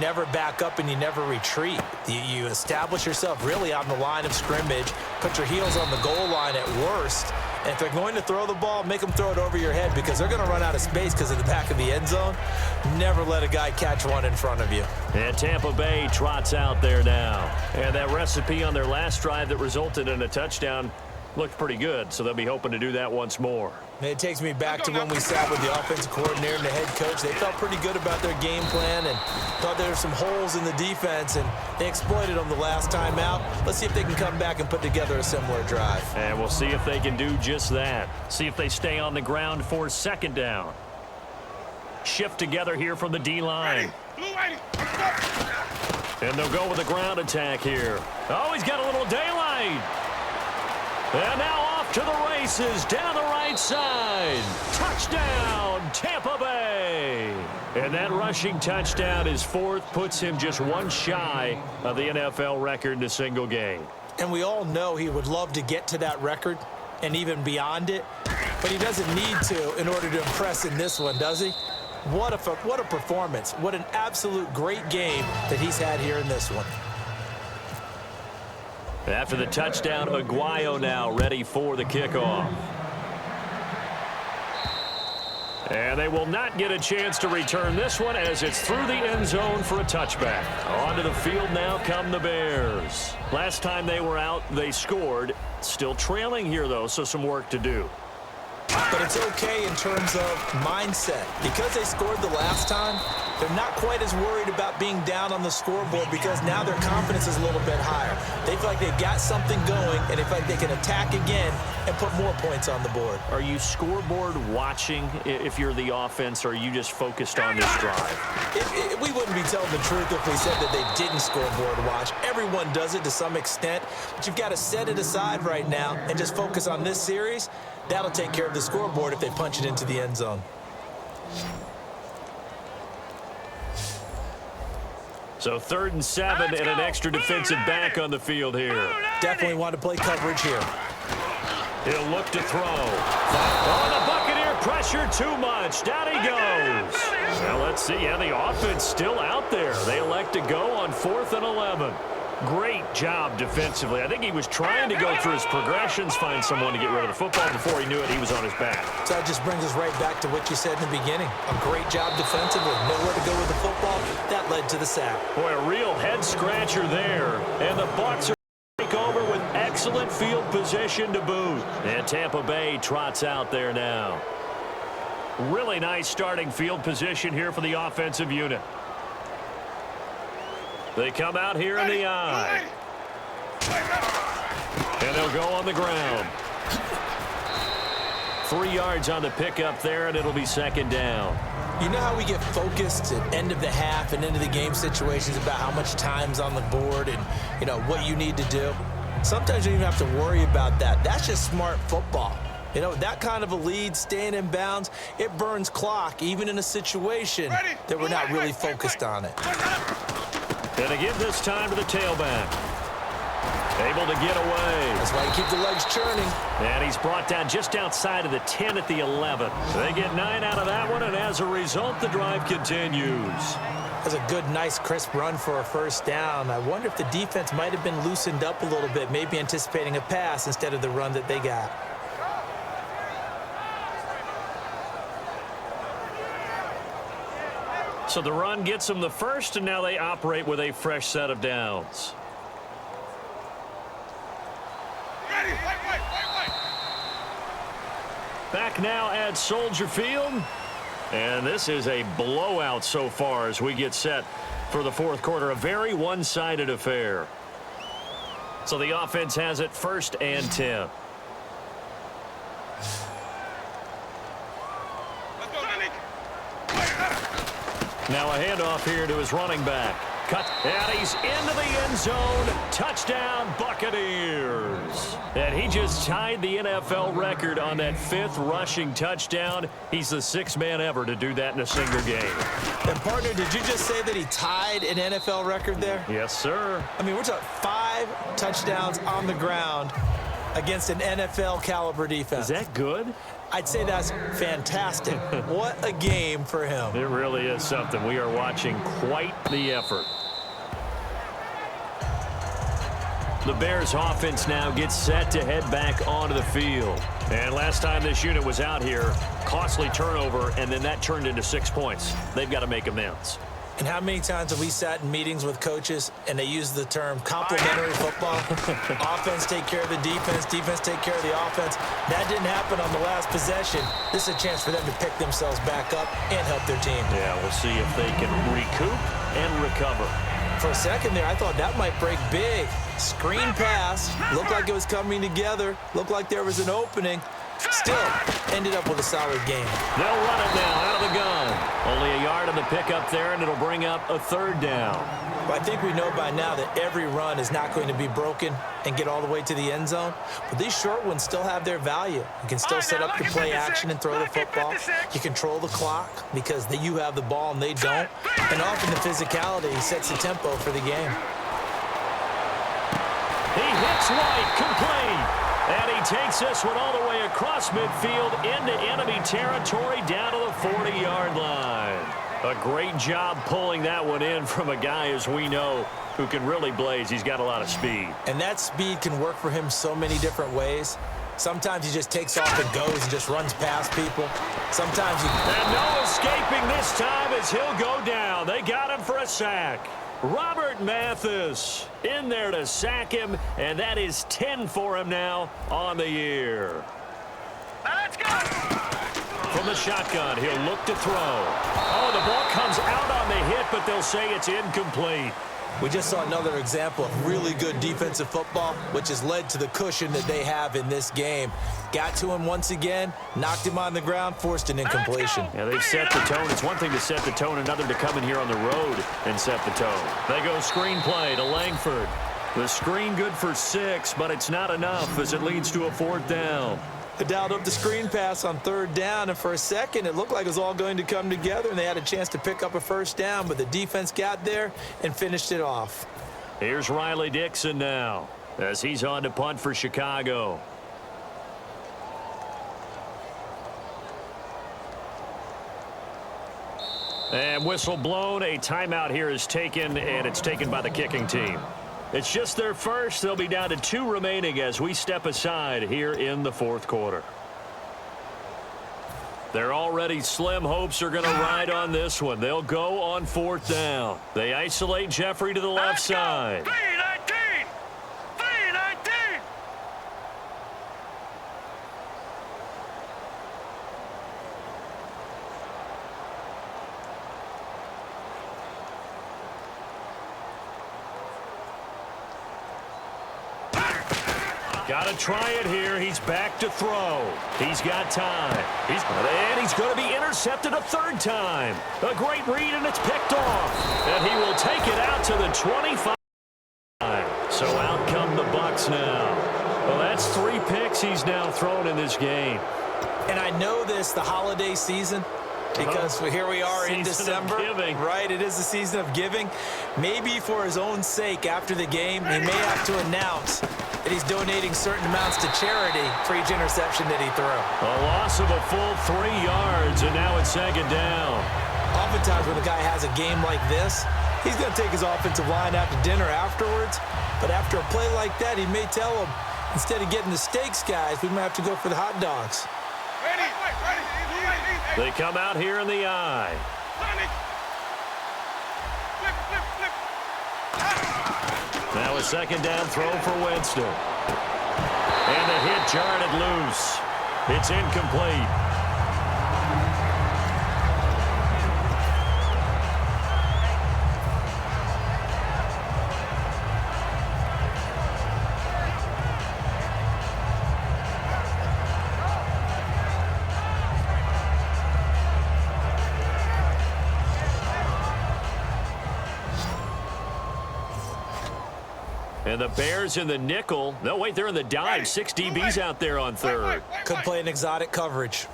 never back up and you never retreat. You establish yourself really on the line of scrimmage, put your heels on the goal line at worst, and if they're going to throw the ball, make them throw it over your head because they're going to run out of space because of the back of the end zone. Never let a guy catch one in front of you. And Tampa Bay trots out there now. And that recipe on their last drive that resulted in a touchdown looked pretty good, so they'll be hoping to do that once more. It takes me back to when we sat with the offensive coordinator and the head coach. They felt pretty good about their game plan and thought there were some holes in the defense, and they exploited them the last time out. Let's see if they can come back and put together a similar drive. And we'll see if they can do just that. See if they stay on the ground for second down. Shift together here from the D-line. And they'll go with a ground attack here. Oh, he's got a little daylight. And now off to the races down the right side. Touchdown, Tampa Bay. And that rushing touchdown is fourth, puts him just one shy of the NFL record in a single game. And we all know he would love to get to that record and even beyond it, but he doesn't need to in order to impress in this one, does he? What a performance. What an absolute great game that he's had here in this one. After the touchdown, Aguayo now ready for the kickoff. And they will not get a chance to return this one as it's through the end zone for a touchback. Onto the field now come the Bears. Last time they were out, they scored. Still trailing here, though, so some work to do. But it's okay in terms of mindset. Because they scored the last time, they're not quite as worried about being down on the scoreboard because now their confidence is a little bit higher. They feel like they've got something going, and they feel like they can attack again and put more points on the board. Are you scoreboard watching if you're the offense, or are you just focused on this drive? We wouldn't be telling the truth if we said that they didn't scoreboard watch. Everyone does it to some extent, but you've got to set it aside right now and just focus on this series. That'll take care of the scoreboard if they punch it into the end zone. So 3rd and 7 and an extra defensive back on the field here. Definitely want to play coverage here. He'll look to throw. Oh, the Buccaneer pressure too much. Down he goes. Well, let's see. Yeah, the offense still out there. They elect to go on 4th and 11. Great job defensively. I think he was trying to go through his progressions, find someone to get rid of the football. Before he knew it, he was on his back. So that just brings us right back to what you said in the beginning. A great job defensively. Nowhere to go with the football. That led to the sack. Boy, a real head-scratcher there. And the Bucs are take over with excellent field position to boot. And Tampa Bay trots out there now. Really nice starting field position here for the offensive unit. They come out here in the eye. And they'll go on the ground. 3 yards on the pickup there, and it'll be second down. You know how we get focused at end of the half and end of the game situations about how much time's on the board and, you know, what you need to do? Sometimes you don't even have to worry about that. That's just smart football. You know, that kind of a lead, staying in bounds, it burns clock, even in a situation that we're not really focused on it. And to give this time to the tailback. Able to get away. That's why you keep the legs churning. And he's brought down just outside of the 10 at the 11. They get 9 out of that one, and as a result, the drive continues. That's a good, nice, crisp run for a first down. I wonder if the defense might have been loosened up a little bit, maybe anticipating a pass instead of the run that they got. So the run gets them the first, and now they operate with a fresh set of downs. Back now at Soldier Field. And this is a blowout so far as we get set for the fourth quarter. A very one-sided affair. So the offense has it 1st and 10. Now a handoff here to his running back. Cut, and he's into the end zone. Touchdown, Buccaneers. And he just tied the NFL record on that 5th rushing touchdown. He's the 6th man ever to do that in a single game. And, partner, did you just say that he tied an NFL record there? Yes, sir. I mean, we're talking 5 touchdowns on the ground against an NFL-caliber defense. Is that good? I'd say that's fantastic. What a game for him. It really is something. We are watching quite the effort. The Bears offense now gets set to head back onto the field. And last time this unit was out here, costly turnover, and then that turned into 6 points. They've got to make amends. And how many times have we sat in meetings with coaches and they use the term complementary football? Offense take care of the defense, defense take care of the offense. That didn't happen on the last possession. This is a chance for them to pick themselves back up and help their team. Yeah, we'll see if they can recoup and recover. For a second there, I thought that might break big. Screen pass, looked like it was coming together, looked like there was an opening. Still, ended up with a solid game. They'll run it now out of the gun. Only a yard on the pickup there, and it'll bring up a third down. Well, I think we know by now that every run is not going to be broken and get all the way to the end zone. But these short ones still have their value. You can still set up the play action and throw the football. You control the clock because you have the ball and they don't. And often the physicality sets the tempo for the game. He hits White, complete. And he takes this one all the way across midfield into enemy territory down to the 40-yard line. A great job pulling that one in from a guy, as we know, who can really blaze. He's got a lot of speed. And that speed can work for him so many different ways. Sometimes he just takes off and goes and just runs past people. Sometimes he... And no escaping this time as he'll go down. They got him for a sack. Robert Mathis in there to sack him, and that is 10 for him now on the year. Let's go! From the shotgun, he'll look to throw. Oh, the ball comes out on the hit, but they'll say it's incomplete. We just saw another example of really good defensive football, which has led to the cushion that they have in this game. Got to him once again, knocked him on the ground, forced an incompletion. Yeah, they've set the tone. It's one thing to set the tone, another to come in here on the road and set the tone. They go screenplay to Langford. The screen good for 6, but it's not enough as it leads to a 4th down. They dialed up the screen pass on 3rd down, and for a second it looked like it was all going to come together, and they had a chance to pick up a 1st down, but the defense got there and finished it off. Here's Riley Dixon now as he's on to punt for Chicago. And whistle blown. A timeout here is taken, and it's taken by the kicking team. It's just their first. They'll be down to 2 remaining as we step aside here in the 4th quarter. Their already slim hopes are going to ride on this one. They'll go on 4th down. They isolate Jeffrey to the left side. Got to try it here. He's back to throw. He's got time. And he's going to be intercepted a 3rd time. A great read, and it's picked off. And he will take it out to the 25. So out come the Bucs now. Well, that's 3 picks he's now thrown in this game. And I know this, the holiday season, because here we are in December, right? It is the season of giving. Maybe for his own sake after the game, he may have to announce that he's donating certain amounts to charity for each interception that he threw. A loss of a full 3 yards, and now it's 2nd down. Oftentimes when a guy has a game like this, he's going to take his offensive line out to dinner afterwards. But after a play like that, he may tell them, instead of getting the steaks, guys, we might have to go for the hot dogs. They come out here in the eye. Now a 2nd down throw for Winston. And the hit jarred it loose. It's incomplete. And the Bears in the nickel. No, wait, they're in the dime. 6 DBs out there on 3rd. Could play an exotic coverage.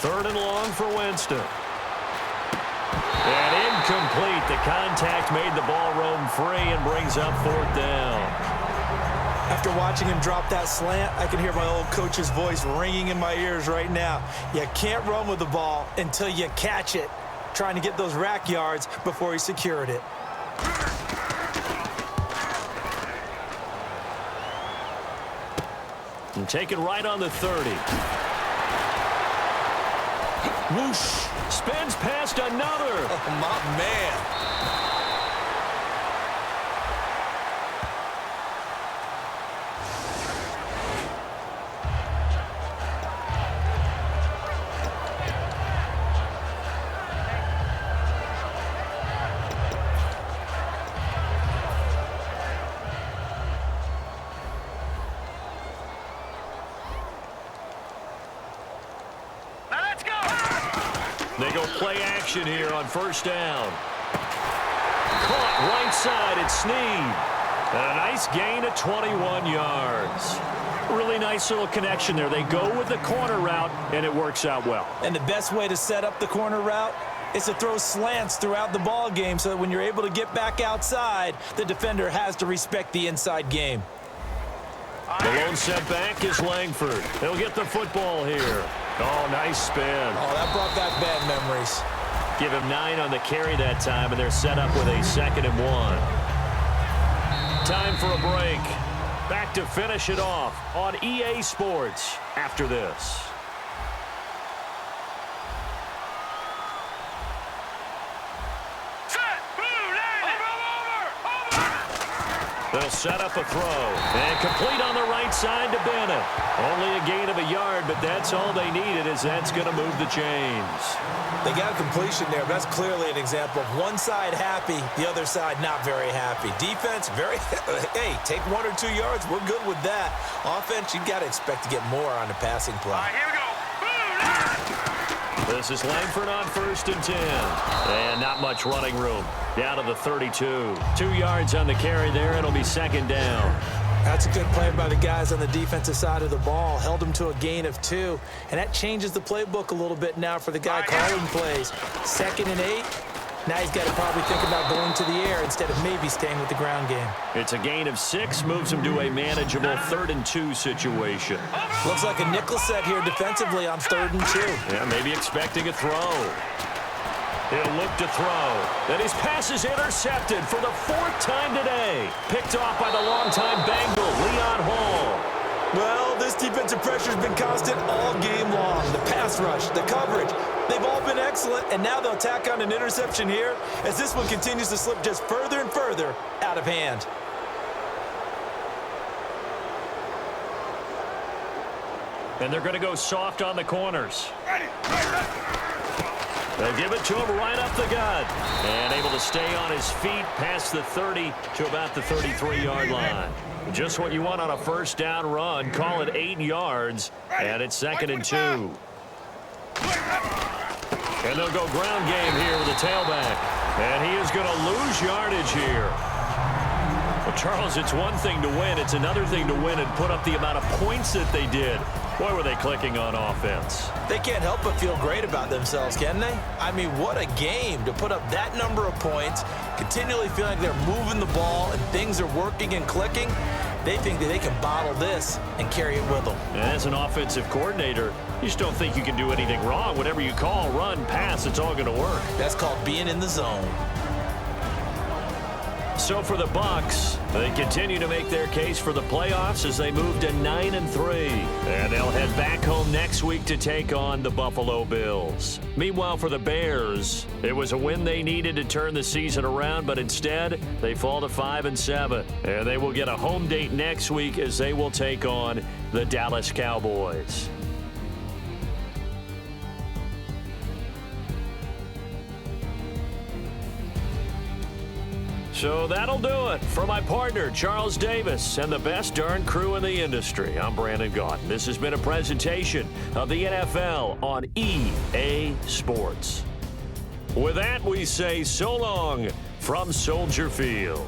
3rd and long for Winston. And incomplete. The contact made the ball roam free and brings up 4th down. After watching him drop that slant, I can hear my old coach's voice ringing in my ears right now. You can't run with the ball until you catch it. Trying to get those rack yards before he secured it. And taken right on the 30. Whoosh. Spins past another. Oh, my man. They go play action here on first down. Caught right side at Snead. And a nice gain of 21 yards. Really nice little connection there. They go with the corner route, and it works out well. And the best way to set up the corner route is to throw slants throughout the ball game so that when you're able to get back outside, the defender has to respect the inside game. The lone setback is Langford. He'll get the football here. Oh, nice spin. Oh, that brought back bad memories. Give him 9 on the carry that time, and they're set up with a 2nd and 1. Time for a break. Back to finish it off on EA Sports after this. They'll set up a throw. And complete on the right side to Bennett. Only a gain of a yard, but that's all they needed, as that's going to move the chains. They got a completion there. That's clearly an example of one side happy, the other side not very happy. Defense, very, hey, take 1 or 2 yards. We're good with that. Offense, you got to expect to get more on the passing play. All right, here we go. This is Langford on 1st and 10. And not much running room. Down to the 32. 2 yards on the carry there. It'll be 2nd down. That's a good play by the guys on the defensive side of the ball. Held them to a gain of 2. And that changes the playbook a little bit now for the guy calling plays. 2nd and 8. Now he's got to probably think about going to the air instead of maybe staying with the ground game. It's a gain of 6. Moves him to a manageable 3rd and 2 situation. Looks like a nickel set here defensively on 3rd and 2. Yeah, maybe expecting a throw. He'll look to throw. And his pass is intercepted for the 4th time today. Picked off by the longtime Bengal, Leon Hall. Well, this defensive pressure has been constant all game long. The pass rush, the coverage, they've all been excellent, and now they'll tack on an interception here as this one continues to slip just further and further out of hand. And they're going to go soft on the corners. They'll give it to him right up the gut. And able to stay on his feet past the 30 to about the 33-yard line. Just what you want on a first down run. Call it 8 yards. And it's 2nd and 2. And they'll go ground game here with the tailback. And he is going to lose yardage here. Well, Charles, it's one thing to win. It's another thing to win and put up the amount of points that they did. Boy, were they clicking on offense. They can't help but feel great about themselves, can they? I mean, what a game to put up that number of points, continually feeling like they're moving the ball and things are working and clicking. They think that they can bottle this and carry it with them. And as an offensive coordinator, you just don't think you can do anything wrong. Whatever you call, run, pass, it's all going to work. That's called being in the zone. So for the Bucs, they continue to make their case for the playoffs as they move to 9-3. And they'll head back home next week to take on the Buffalo Bills. Meanwhile, for the Bears, it was a win they needed to turn the season around, but instead, they fall to 5-7. And they will get a home date next week as they will take on the Dallas Cowboys. So that'll do it. For my partner, Charles Davis, and the best darn crew in the industry, I'm Brandon Gaudin. This has been a presentation of the NFL on EA Sports. With that, we say so long from Soldier Field.